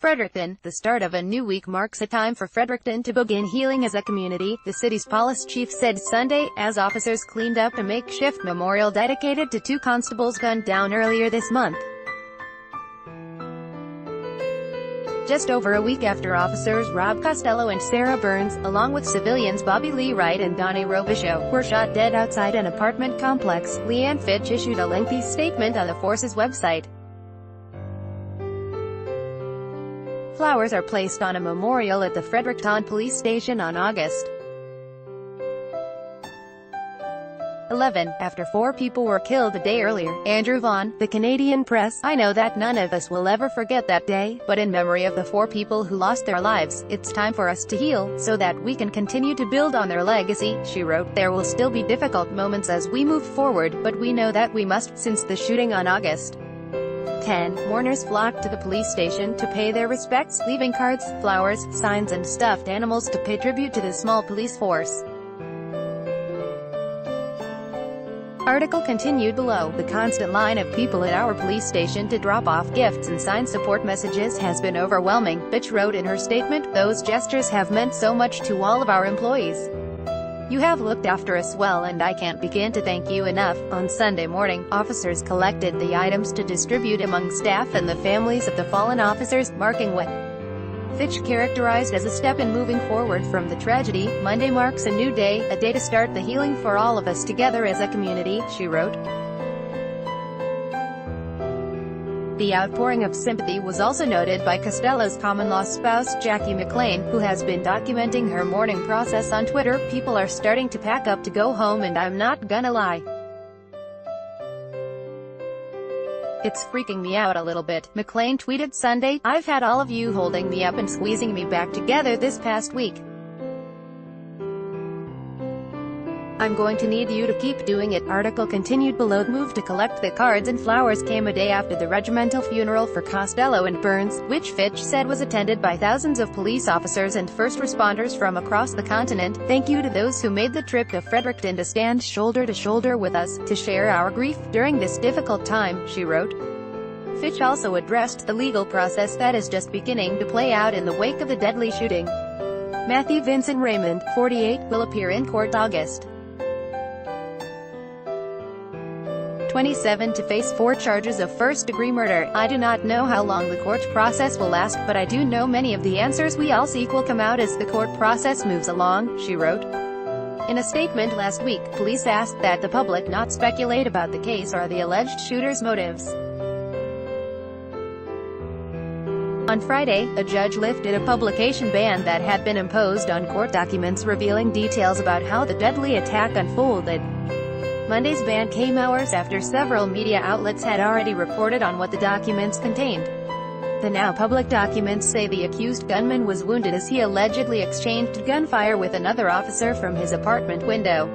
Fredericton, the start of a new week marks a time for Fredericton to begin healing as a community, the city's police chief said Sunday, as officers cleaned up a makeshift memorial dedicated to two constables gunned down earlier this month. Just over a week after officers Rob Costello and Sarah Burns, along with civilians Bobby Lee Wright and Donnie Robichaud, were shot dead outside an apartment complex, Leanne Fitch issued a lengthy statement on the force's website. Flowers are placed on a memorial at the Fredericton police station on August 11, after 4 people were killed a day earlier. Andrew Vaughan, the Canadian Press: I know that none of us will ever forget that day, but in memory of the 4 people who lost their lives, it's time for us to heal, so that we can continue to build on their legacy, she wrote. There will still be difficult moments as we move forward, but we know that we must. Since the shooting on August 10, mourners flocked to the police station to pay their respects, leaving cards, flowers, signs and stuffed animals to pay tribute to the small police force. Article continued below. The constant line of people at our police station to drop off gifts and sign support messages has been overwhelming, Fitch wrote in her statement. Those gestures have meant so much to all of our employees. You have looked after us well, and I can't begin to thank you enough. On Sunday morning, officers collected the items to distribute among staff and the families of the fallen officers, marking what Fitch characterized as a step in moving forward from the tragedy. Monday marks a new day, a day to start the healing for all of us together as a community, she wrote. The outpouring of sympathy was also noted by Costello's common-law spouse Jackie McLean, who has been documenting her mourning process on Twitter. People are starting to pack up to go home, and I'm not gonna lie, it's freaking me out a little bit, McLean tweeted Sunday. I've had all of you holding me up and squeezing me back together this past week. I'm going to need you to keep doing it. Article continued below. The move to collect the cards and flowers came a day after the regimental funeral for Costello and Burns, which Fitch said was attended by thousands of police officers and first responders from across the continent. Thank you to those who made the trip to Fredericton to stand shoulder to shoulder with us, to share our grief during this difficult time, she wrote. Fitch also addressed the legal process that is just beginning to play out in the wake of the deadly shooting. Matthew Vincent Raymond, 48, will appear in court August 27 to face 4 charges of first-degree murder. I do not know how long the court process will last, but I do know many of the answers we all seek will come out as the court process moves along, she wrote. In a statement last week, police asked that the public not speculate about the case or the alleged shooter's motives. On Friday, a judge lifted a publication ban that had been imposed on court documents revealing details about how the deadly attack unfolded. Monday's ban came hours after several media outlets had already reported on what the documents contained. The now public documents say the accused gunman was wounded as he allegedly exchanged gunfire with another officer from his apartment window.